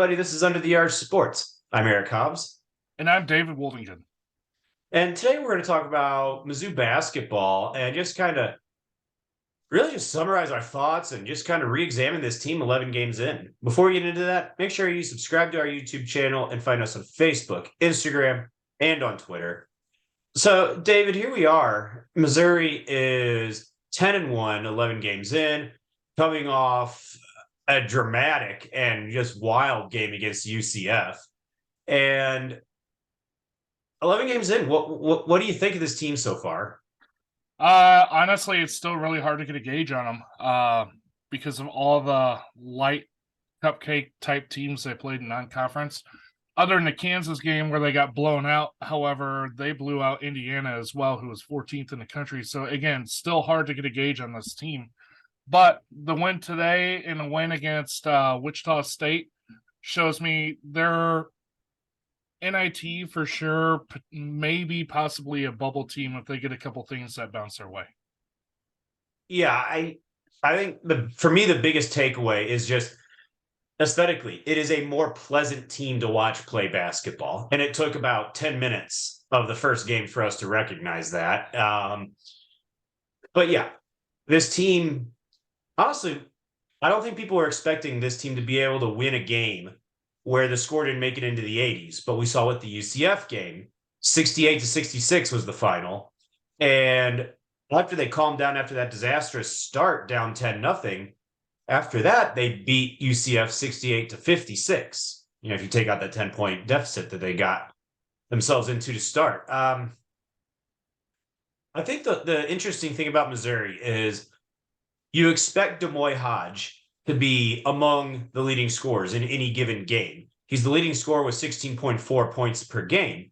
everybody. This is Under the Arch Sports. I'm Eric Hobbs. And I'm David Woldingen. And today we're going to talk about Mizzou basketball and just kind of really just summarize our thoughts and just kind of re-examine this team 11 games in. Before we get into that, make sure you subscribe to our YouTube channel and find us on Facebook, Instagram, and on Twitter. So, David, here we are. Missouri is 10-1, 11 games in, coming off a dramatic and just wild game against UCF. And 11 games in, what do you think of this team so far? Honestly, it's still really hard to get a gauge on them because of all the light cupcake type teams they played in non-conference. Other than the Kansas game where they got blown out, however, they blew out Indiana as well, who was 14th in the country. So again, still hard to get a gauge on this team. But the win today and the win against Wichita State shows me they're NIT for sure, maybe possibly a bubble team if they get a couple things that bounce their way. Yeah, I think for me the biggest takeaway is just aesthetically, it is a more pleasant team to watch play basketball. And it took about 10 minutes of the first game for us to recognize that. But yeah, this team, honestly, I don't think people were expecting this team to be able to win a game where the score didn't make it into the 80s. But we saw with the UCF game, 68-66 was the final. And after they calmed down after that disastrous start down 10-0, after that, they beat UCF 68-56. If you take out that 10-point deficit that they got themselves into to start. I think the interesting thing about Missouri is you expect Demoy Hodge to be among the leading scorers in any given game. He's the leading scorer with 16.4 points per game.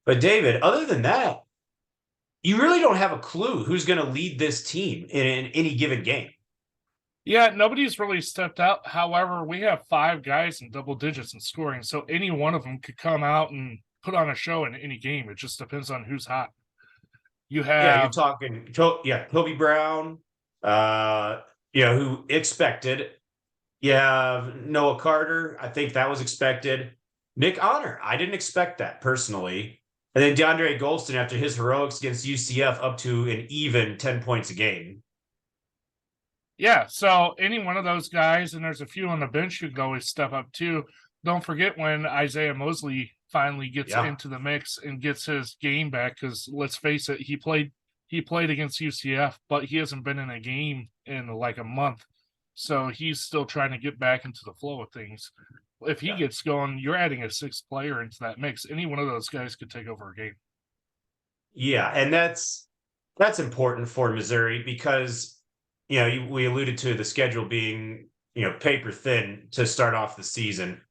But David, other than that, you really don't have a clue who's going to lead this team in any given game. Yeah, nobody's really stepped out. However, we have 5 guys in double digits in scoring, so any one of them could come out and put on a show in any game. It just depends on who's hot. You have you're talking Kobe Brown, who expected. You have Noah Carter. I think that was expected. Nick Honor. I didn't expect that personally. And then DeAndre Golston, after his heroics against UCF, up to an even 10 points a game. Yeah, so any one of those guys, and there's a few on the bench who could always step up too. Don't forget when Isaiah Mosley finally gets into the mix and gets his game back, because let's face it, he played against UCF, but he hasn't been in a game in like a month. So he's still trying to get back into the flow of things. If he gets going, you're adding a 6th player into that mix. Any one of those guys could take over a game. Yeah, and that's important for Missouri because we alluded to the schedule being, paper thin to start off the season.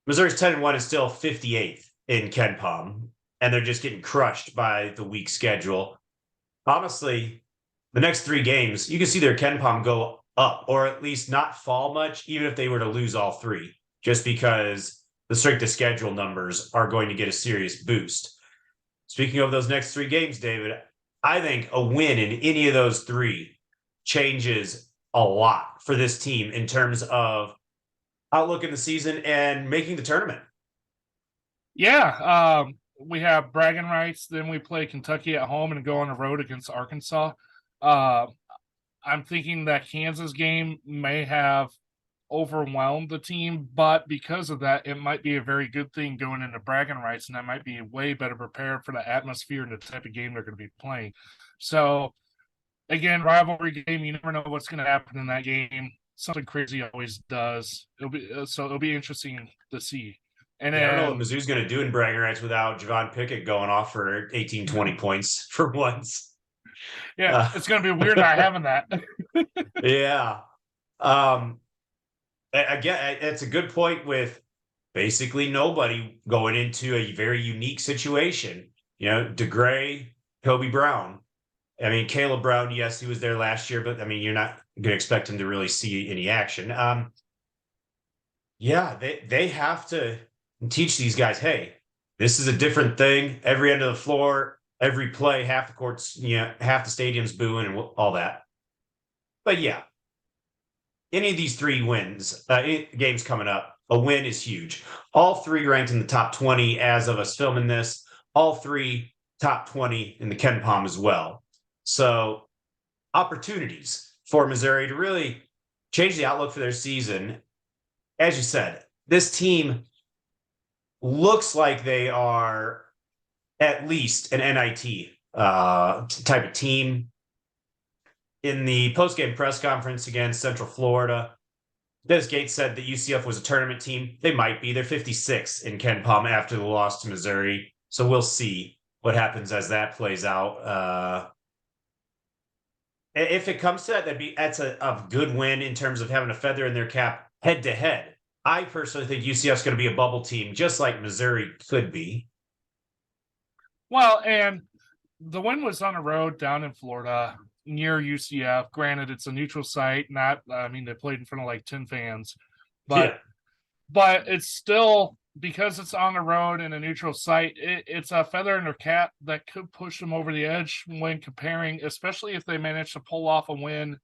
Missouri's 10-1 is still 58th in KenPom, and they're just getting crushed by the weak schedule. Honestly, the next 3 games, you can see their KenPom go up, or at least not fall much, even if they were to lose all 3, just because the strength of schedule numbers are going to get a serious boost. Speaking of those next 3 games, David, I think a win in any of those 3 changes a lot for this team in terms of outlook in the season and making the tournament. Yeah, we have bragging rights. Then we play Kentucky at home and go on the road against Arkansas. I'm thinking that Kansas game may have overwhelmed the team, but because of that, it might be a very good thing going into bragging rights, and I might be way better prepared for the atmosphere and the type of game they're going to be playing. So, again, rivalry game, you never know what's going to happen in that game. Something crazy always does. It'll be interesting to see. And I don't know what Mizzou's going to do in bragging rights without Javon Pickett going off for 18, 20 points for once. Yeah, it's going to be weird not having that. Yeah. Again, it's a good point with basically nobody going into a very unique situation. DeGray, Kobe Brown. I mean, Caleb Brown, yes, he was there last year, but I mean, you're not going to expect him to really see any action. They have to teach these guys, hey, this is a different thing. Every end of the floor, every play, half the court's, half the stadium's booing and all that. But yeah, any of these 3 wins, games coming up, a win is huge. All three ranked in the top 20 as of us filming this. All three top 20 in the Ken Palm as well. So opportunities for Missouri to really change the outlook for their season. As you said, this team looks like they are at least an NIT type of team. In the post-game press conference against Central Florida, Des Gates said that UCF was a tournament team. They might be. They're 56 in Ken Palm after the loss to Missouri. So we'll see what happens as that plays out. If it comes to that, that's a good win in terms of having a feather in their cap head to head. I personally think UCF is going to be a bubble team, just like Missouri could be. Well, and the win was on the road down in Florida near UCF. Granted, it's a neutral site. They played in front of like 10 fans, but it's still, because it's on the road in a neutral site, it's a feather in their cap that could push them over the edge when comparing, especially if they manage to pull off a win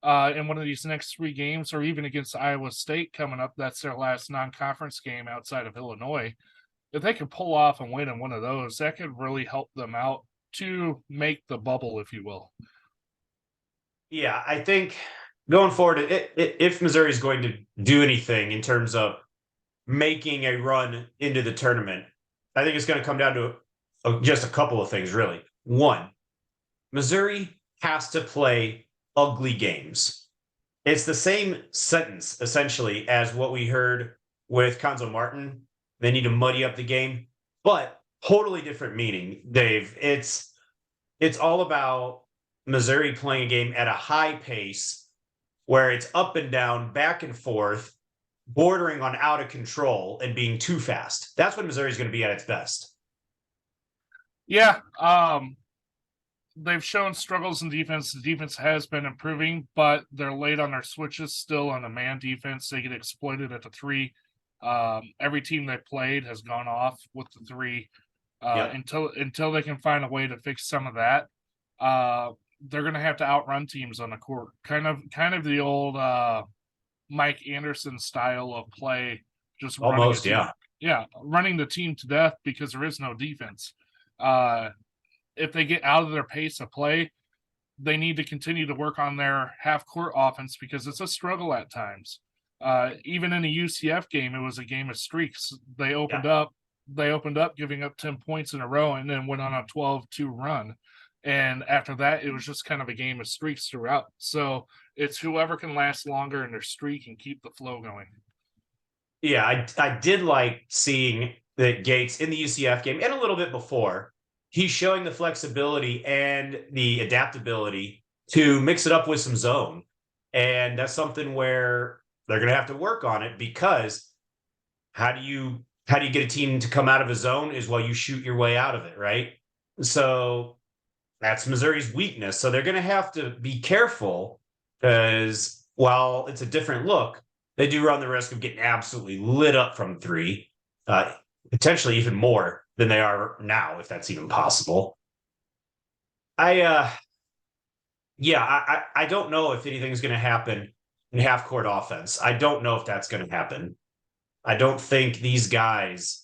in one of these next 3 games, or even against Iowa State coming up. That's their last non-conference game outside of Illinois. If they could pull off and win in one of those, that could really help them out to make the bubble, if you will. Yeah, I think going forward, if Missouri is going to do anything in terms of making a run into the tournament, I think it's going to come down to just a couple of things, really. One, Missouri has to play ugly games. It's the same sentence, essentially, as what we heard with Conzo Martin. They need to muddy up the game, but totally different meaning, Dave. It's all about Missouri playing a game at a high pace where it's up and down, back and forth, bordering on out of control and being too fast. That's when Missouri is going to be at its best. Yeah. They've shown struggles in defense. The defense has been improving, but they're late on their switches still on the man defense. They get exploited at the 3. Every team they played has gone off with the 3 until they can find a way to fix some of that. They're going to have to outrun teams on the court. Kind of the old Mike Anderson style of play, just almost, running the team to death because there is no defense. If they get out of their pace of play, they need to continue to work on their half-court offense because it's a struggle at times. Even in the UCF game, it was a game of streaks. They opened up giving up 10 points in a row and then went on a 12-2 run. And after that, it was just kind of a game of streaks throughout. So it's whoever can last longer in their streak and keep the flow going. Yeah, I did like seeing that Gates in the UCF game and a little bit before, he's showing the flexibility and the adaptability to mix it up with some zone. And that's something where they're going to have to work on it, because how do you get a team to come out of a zone is while you shoot your way out of it, right? So that's Missouri's weakness. So they're going to have to be careful, because while it's a different look, they do run the risk of getting absolutely lit up from 3, potentially even more than they are now, if that's even possible. I don't know if anything's going to happen in half-court offense. I don't know if that's going to happen. I don't think these guys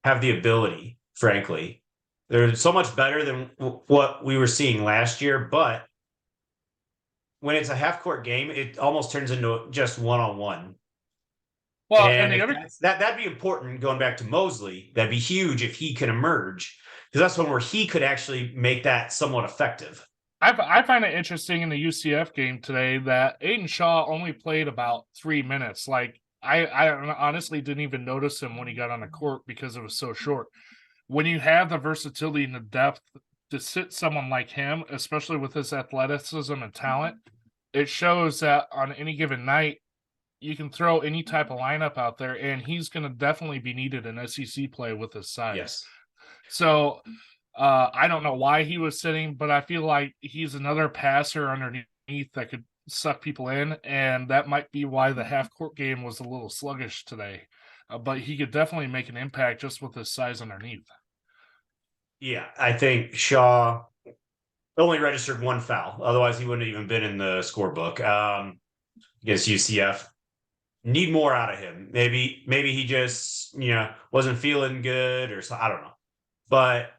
have the ability, frankly. They're so much better than what we were seeing last year, but when it's a half-court game, it almost turns into just one-on-one. Well, and that'd be important going back to Mosley. That'd be huge if he can emerge, because that's one where he could actually make that somewhat effective. I find it interesting in the UCF game today that Aiden Shaw only played about 3 minutes. Like, I honestly didn't even notice him when he got on the court because it was so short. When you have the versatility and the depth to sit someone like him, especially with his athleticism and talent, it shows that on any given night, you can throw any type of lineup out there, and he's going to definitely be needed in SEC play with his size. Yes. So I don't know why he was sitting, but I feel like he's another passer underneath that could suck people in, and that might be why the half-court game was a little sluggish today. But he could definitely make an impact just with his size underneath. Yeah, I think Shaw only registered 1 foul. Otherwise, he wouldn't have even been in the scorebook against UCF. need more out of him. Maybe he just wasn't feeling good or so. I don't know, but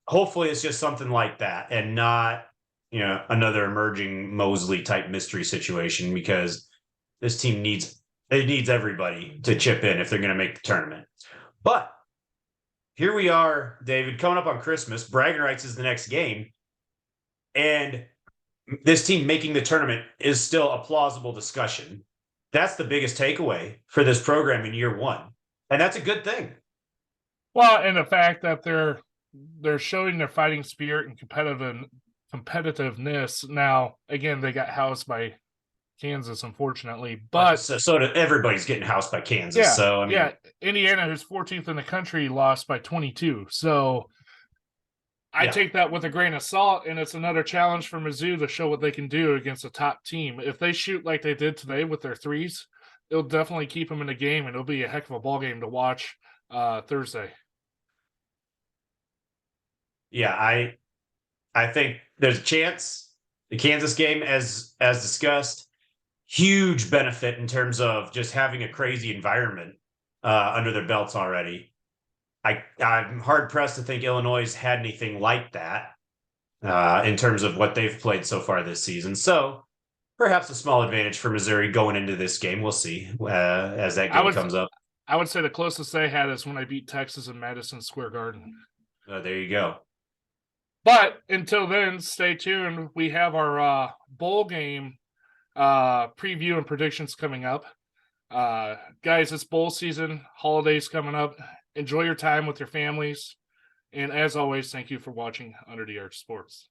hopefully it's just something like that and not another emerging Mosley type mystery situation, because this team needs everybody to chip in if they're going to make the tournament. But here we are, David, coming up on Christmas. Bragging rights is the next game, and this team making the tournament is still a plausible discussion. That's the biggest takeaway for this program in year one, and that's a good thing. Well, and the fact that they're showing their fighting spirit and competitiveness. Now, again, they got housed by Kansas, unfortunately, but so everybody's getting housed by Kansas. Yeah, So I mean, yeah, Indiana, who's 14th in the country, lost by 22. So I take that with a grain of salt, and it's another challenge for Mizzou to show what they can do against a top team. If they shoot like they did today with their threes, it'll definitely keep them in the game, and it'll be a heck of a ball game to watch Thursday. Yeah, I think there's a chance. The Kansas game, as discussed, huge benefit in terms of just having a crazy environment under their belts already. I'm hard pressed to think Illinois has had anything like that in terms of what they've played so far this season. So perhaps a small advantage for Missouri going into this game. We'll see as that game comes up. I would say the closest they had is when I beat Texas in Madison Square Garden. There you go. But until then, stay tuned. We have our bowl game preview and predictions coming up. Guys, it's bowl season, holidays coming up. Enjoy your time with your families. And as always, thank you for watching Under the Arch Sports.